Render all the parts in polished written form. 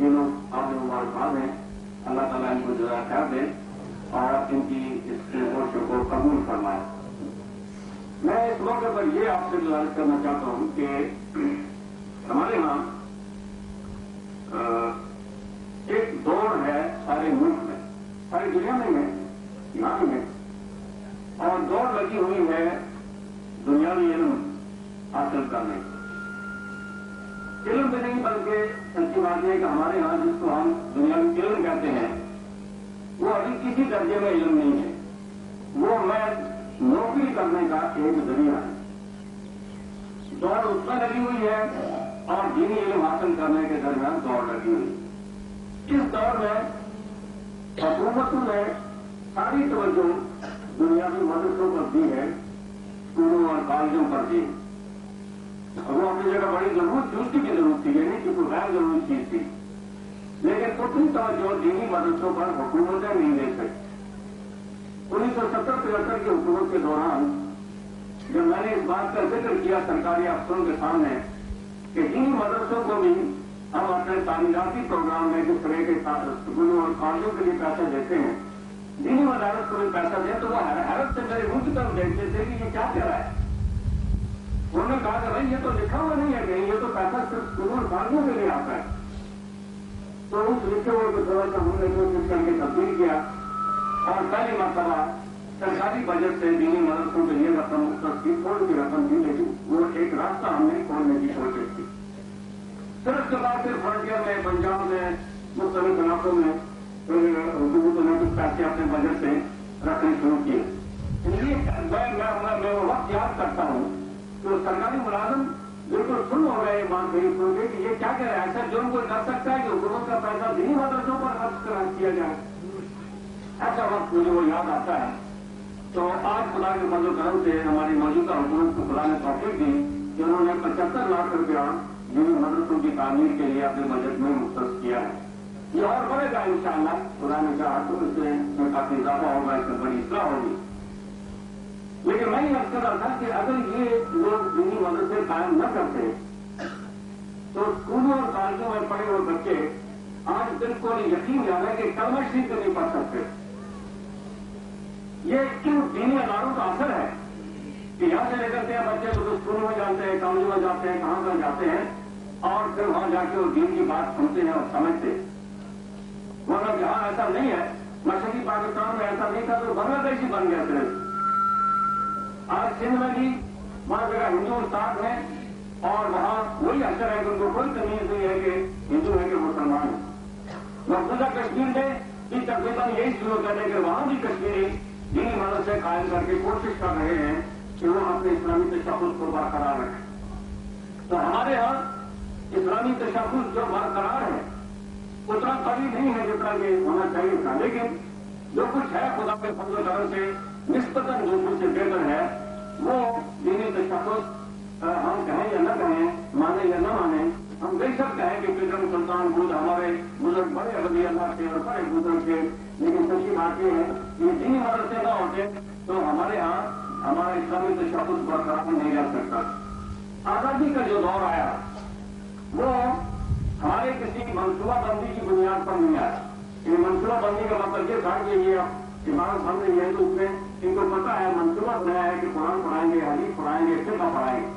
ये लोग आप मुबारकबाद हैं, अल्लाह ताला इनको जज़ा खैर दे और इनकी इस कोशिश को कबूल फरमाए। मैं इस मौके पर ये आपसे गुजारिश करना चाहता हूं कि हमारे यहाँ एक दौड़ है सारे मुल्क में, सारी दुनिया में है, यहाँ में, और दौड़ लगी हुई है दुनियावी इल्म हासिल करने की। इल्म भी नहीं बल्कि सच्ची बात है कि हमारे यहाँ जिसको हम दुनियावी इल्म कहते हैं वो अभी किसी दर्जे में इल्म नहीं है, वो मैं नौकरी करने का एक जरिया है। दौड़ उसमें लगी हुई है और दीनी इल्म हासिल करने के दरमियान दौड़ लगी हुई है। इस दौर में हुकूमतों ने सारी तवज्जो दुनियावी मदरसों पर दी है, स्कूलों और कॉलेजों पर दी। वो अपनी जगह बड़ी जरूरत थी, उसकी भी जरूरत थी, ये नहीं कि कोई गैर जरूरी चीज थी, लेकिन उतनी तवज्जो दीनी मदरसों पर हुकूमतें नहीं दे सकती। 1970-75 की हुकूमत के दौरान जब मैंने इस बात का जिक्र किया सरकारी अफसरों के सामने कि दीनी मदरसों को भी हम अपने तामीराती प्रोग्राम में जिस तरह के स्कूलों और कॉलेजों के लिए पैसा देते हैं, दीनी मदारस को भी पैसा दें, तो वो हैरत से मेरे मुंह की तरफ देखते थे कि ये क्या कह रहा है। उन्होंने कहा कि भाई ये तो लिखा हुआ नहीं है कहीं, ये तो पैसा सिर्फ स्कूलों और कॉलेजों के लिए आता है। तो उस लिखे हुए को थोड़ा सा हमने कोशिश करके तब्दील किया और पहली मरतबा सरकारी बजट से दीनी मदरसों के लिए रकम थोड़ी सी रकम दी, लेकिन वो एक रास्ता हमने खोलने की कोशिश की। फिर उसके बाद फिर फ्रंटियर में, पंजाब में, मुख्तलिफ इलाकों में हुकूमतों ने कुछ पैसे अपने बजट से रखने शुरू किए। इसलिए मैं वो वक्त याद करता हूँ तो सरकारी मुलाजिम बिल्कुल सुन हो गए बात नहीं सुन के कि ये क्या कह रहा है, ऐसा जुर्म कोई कर सकता है कि हुकूमत का पैसा दीनी मदरसों पर खर्च किया जाए। ऐसा वक्त मुझे वो याद आता है। तो आज खुदा के फजल करम से हमारी मौजूदा हुकूमत को खुदा ने तौफीक दी कि उन्होंने 75 लाख रुपया दीनी मदरसों की तामीर के लिए अपने बजट में मुख्तस किया है। ये और बढ़ेगा इंशाअल्लाह, खुदा ने कहा तो इसमें काफी इजाफा होगा, इसमें बड़ी इस्लाह होगी। लेकिन मैं ये अर्ज कर रहा था कि अगर ये लोग दीनी मदरसे कायम न करते तो स्कूलों और कॉलेजों में पढ़े हुए बच्चे आज बिल्कुल यकीन जाना है कि कलमा शरीफ नहीं पढ़ सकते। ये क्यों दीनी अदारों का असर है कि यहां से लेकर के बच्चे तो स्कूलों में जाते हैं, कॉलेजों में जाते हैं, कहां पर जाते हैं और फिर वहां जाके वो दीन की बात सुनते हैं और समझते। वरना जहां ऐसा नहीं है, मशरकी पाकिस्तान में ऐसा नहीं था तो बांग्लादेश ही बन गया सिर्फ। आज सिंध में भी वहां जगह हिंदू उस्ताद हैं और वहां वही असर है कि उनको कोई तमीज नहीं है कि हिंदू है कि मुसलमान है। मकबूजा कश्मीर में भी तकरीबन यही शुरू करने के वहां भी कश्मीरी दीनी मदरसे कायम करके कोशिश कर रहे हैं कि वो अपने इस्लामी तशख़्ख़ुस को बरकरार रखें। तो हमारे यहाँ इस्लामी तशख़्ख़ुस जो बरकरार है उतना कभी नहीं है जितना कि होना चाहिए था, लेकिन जो कुछ है खुदा के फजल करम से निस्बतन जो कुछ बेहतर है वो दीनी तशख़्ख़ुस हम कहें या न कहें, माने या न माने, हम बेशक कहें कि पीटर सुल्तान बुद्ध हमारे बुजुर्ग बड़े अवली अल्लाह से और बड़े बुजुर्ग थे, लेकिन सच्ची बात यह है कि दीनी मदरसे न होते तो हमारे यहाँ हमारा इस्लामी तशख़्ख़ुस बरकरार नहीं रह सकता। आजादी का जो दौर आया वो हमारे किसी मनसूबाबंदी की बुनियाद पर नहीं आया। ये मनसूबाबंदी का मतलब ये था कि ये इमारत बन रही है तो उसमें इनको पता है, मनसूबा बनाया है कि कुरान पढ़ाएंगे, हदीस पढ़ाएंगे, फिक़्ह पढ़ाएंगे।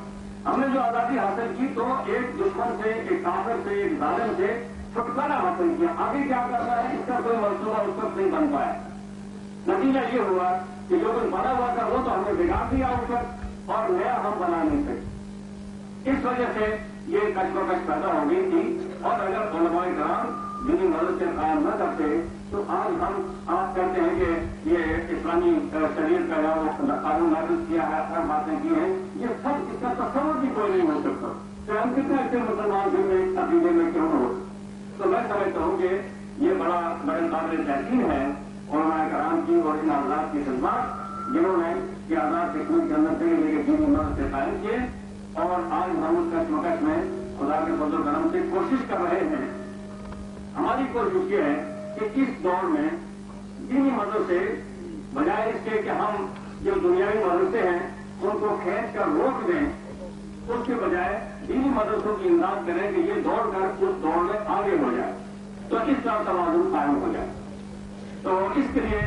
हमने जो आजादी हासिल की तो एक दुश्मन से, एक काफिर से, एक जालिम से छुटकारा हासिल किया। आगे क्या करना है इसका कोई मनसूबा उस वक्त नहीं बन पाया। नतीजा ये हुआ कि जो कुछ बना हुआ था वो तो हमने बिगाड़ दिया उस वक्त और नया हम बना नहीं सके। इस वजह से ये कशमकश पैदा हो गई थी। और अगर उलमाए कराम दीनी मदरसे कायम न करते तो आज हम आप कहते हैं कि ये इस्लामी शरीयत का या वो कानून नाफिज किया है, हर बातें की हैं, ये सब इसका तस्वुर भी कोई नहीं हो सकता। तो हम कितने अच्छे मुसलमान भी में अकीदे में क्यों हो। तो मैं समझता हूँ कि ये बड़े काबिल तहसीन है उलमाए कराम की और इन आजाद की खिदमत जिन्होंने ये आजाद कश्मीर के अंदर से लेकर दीनी मदरसे कायम किए। और आज हम उस कशमकश में खुदा के फजल करम से कोशिश कर रहे हैं। हमारी कोशिश ये है कि इस दौर में दीनी मदरसे बजाय इसके कि हम जो दुनियावी मदरसे हैं उनको खींच कर रोक दें, उसके बजाय दीनी मदरसों की इमदाद करें कि ये दौड़ कर उस दौड़ में आगे हो जाए। और इस तरह तवाज़ुन कायम हो जाए। तो इसके लिए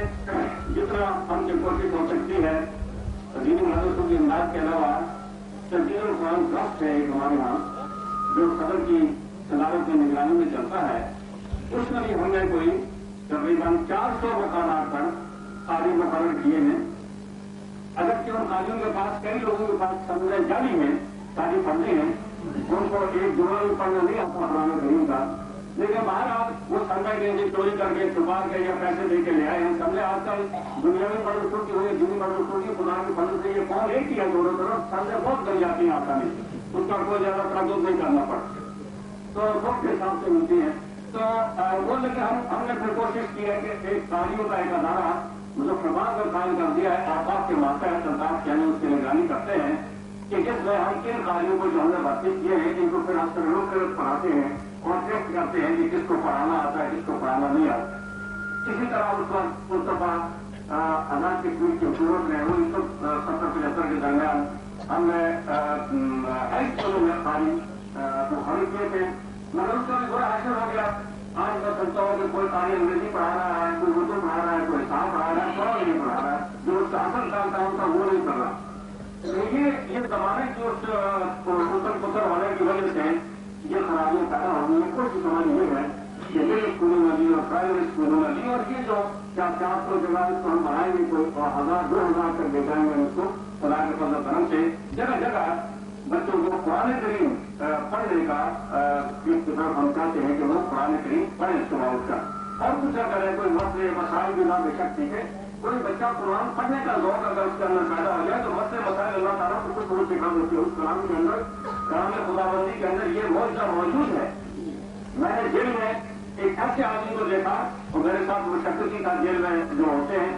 जितना हमसे कोशिश हो सकती है दीनी मदरसों की इमदाद के अलावा तस्दीरुल कुरान ट्रस्ट है एक हमारे यहाँ जो सदर की सदारत की निगरानी में चलता है, उसमें भी हमने कोई तकरीबन 400 मकानात पर कारी मुकर्रर किए हैं। अगरचे उन कारियों के पास कई लोगों के पास समझे जाली में कारी पढ़ते हैं, उनको एक जुमा भी पढ़ना नहीं आता कुरान करीम का, लेकिन बहरहाल वो समझ गए चोरी करके छुपा के या पैसे दे के ले आए हैं। समझे आजकल दुनिया में पढ़ की हुई दीनी मदरसों की खुदा के फल से ये कौन एक किया दोनों तरफ समझे बहुत गई जाती है आसानी, उसका कोई ज्यादा तराजुब नहीं करना पड़ता, तो वक्त के हिसाब से मिलती है। तो वो लेकिन हमने फिर कोशिश की है कि एक कारियों का एक अदारा मुजफ्फराबाद में कायम कर दिया है, आफाक के मातहत संताफ यानी उसकी निगरानी करते हैं कि जिसमें हम इन कारियों को जो हमने भर्ती किए हैं इनको फिर हम लोग पढ़ाते हैं और टेस्ट करते हैं कि किसको पढ़ाना आता है किसको पढ़ाना नहीं आता। इसी तरह उस वक्त मुस्तफा आजाद की पीठ की हुकूमत ने 1970-75 के दरमियान हमने हाई स्कूलों में कारी मुखर किए थे, मगर उसका भी बड़ा असर हो गया। आज मैं समझता हूँ कि कोई कारी अंग्रेजी पढ़ा रहा है, कोई उर्दू पढ़ा रहा है, कोई हिसाब पढ़ा रहा है, कोई नहीं पढ़ा रहा है, जो उसका असल काम था उनका वो नहीं कर रहा। तो ये जमाने की उस उतर पुतर होने की वजह से ये खराबियां पैदा होनी है। कोशिश हमारी ये है कि मिडिल स्कूलों में भी और प्राइवेट स्कूलों में भी, और ये जो 400 जगह इसको हम बढ़ाएंगे, कोई 1000-2000 तक दे जाएंगे उसको खुदा के फजल करम से, जगह जगह बच्चों को कुरान करीम पढ़ने का एक तरफ हम चाहते हैं कि वो कुरान करीम पढ़े सुबह उठकर और कुछ करें। कोई मसले मसाइल भी ना बेशक ठीक है, कोई बच्चा कुरान पढ़ने का शौक अगर उसके अंदर पैदा हो जाए तो मसले मसाइल अल्लाह ताला को कुछ बहुत सिखा देती है। उस कलाम के अंदर कलाम खुदाबंदी के अंदर ये मौजूदा मौजूद है। मैंने जेल में एक ऐसे आदमी को देखा और मेरे साथ वो शक्ति की था जेल में जो होते हैं,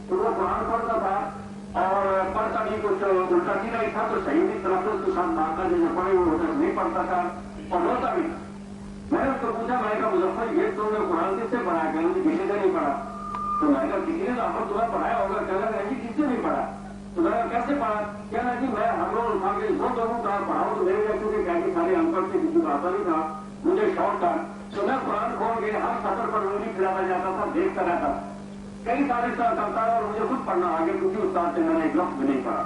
तो वो कुरान पढ़ता था और पढ़ता भी कुछ उल्टा सीधा ही था, तो सही भी तरफ उसके साथ भागता जैसे पढ़े वो होता नहीं पढ़ता था और रोता भी था। मैंने उसको पूछा, मैंने कहा मुजफ्फर ये तुमने कुरान किससे पढ़ा? कहने किसी से नहीं पढ़ा। तो मैंने कहा किसी ने तो तुम्हें पढ़ाया होगा? कहना नहीं किससे नहीं पढ़ा। तो मैंने कैसे पढ़ा? कहना जी मैं हम लोग उठा के दो लोगों का पढ़ाऊं तो मेरे लिए क्योंकि कहती सारे अनपढ़ से किसी को आता नहीं था, मुझे शौक था, तो मैं कुरान खोल के हर सफर पर उंगली खिलाता जाता था, देखता रहता था, कई सारे साल करता है और मुझे खुद पढ़ना आगे क्योंकि उस साल से मैंने एक लफ्ज भी नहीं पढ़ा।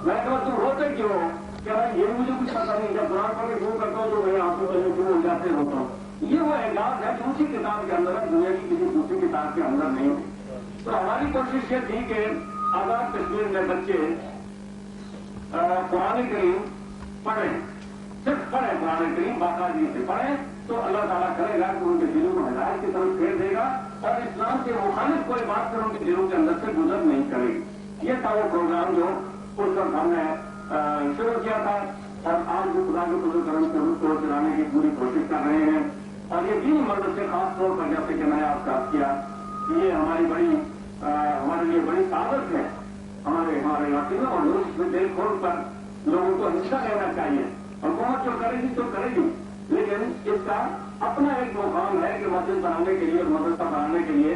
मैं कहा तुम होते क्यों? क्या ये मुझे कुछ पता नहीं, जब कुरान पढ़ के शुरू करता हूँ तो मेरे आंसू चलने शुरू हो जाते होता हूँ। ये वो एजाज है जो उसी किताब के अंदर है, दुनिया की किसी दूसरी किताब के अंदर नहीं है। तो हमारी कोशिश ये थी कि आजाद कश्मीर में बच्चे कुरान करीम पढ़ें, सिर्फ पढ़ें कुरान करीम बाकायदगी से पढ़ें, तो अल्लाह ताला करेगा कि उनके दिलों को हिदायत की तरफ फेर देगा और इस्लाम के मुखालिफ कोई बात फिर उनके दिलों के अंदर से गुजर नहीं करेगी। ये था वो प्रोग्राम जो उस वक्त हमने शुरू किया था और आज भी खुदा के फजल करम से उसको चलाने की पूरी कोशिश कर रहे हैं। और ये दीनी मदरसे खास तौर पर जैसे कि मैंने आपसे अर्ज किया कि ये हमारे लिए बड़ी सादत है हमारे इलाके में, और लोग इसमें दिल खोल कर लोगों को हिस्सा लेना चाहिए। हुकूमत जो करेगी तो करेगी, लेकिन इसका अपना एक मुकाम है कि मस्जिद बनाने के लिए और मदरसा बनाने के लिए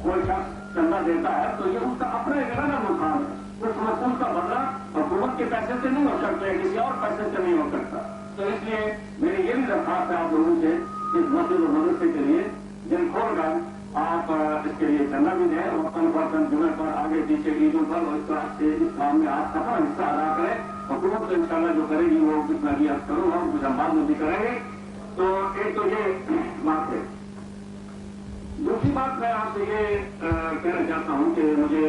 कोई शख्स चंदा देता है तो ये उसका अपना एक अलग मुकाम है। उस मकूल का बदला हुकूमत के पैसे से नहीं हो सकता है, किसी और पैसे से नहीं हो सकता। तो इसलिए मेरी ये भी दरख्वास्त है आप लोगों से इस मस्जिद और मदरसे के लिए दिल खोल कर आप इसके लिए चंदा भी दें और अपन जुमे पर आगे पीछे ईदों पर और इस तरह से इस काम में आप अपना हिस्सा अदा करें। हुकूमत तो इंशाल्लाह जो करेगी वो कुछ मैं भी अर्ज करूँगा, कुछ हम बाद में भी करेंगे। तो एक तो ये बात है। दूसरी बात मैं आपसे ये कहना चाहता हूँ कि मुझे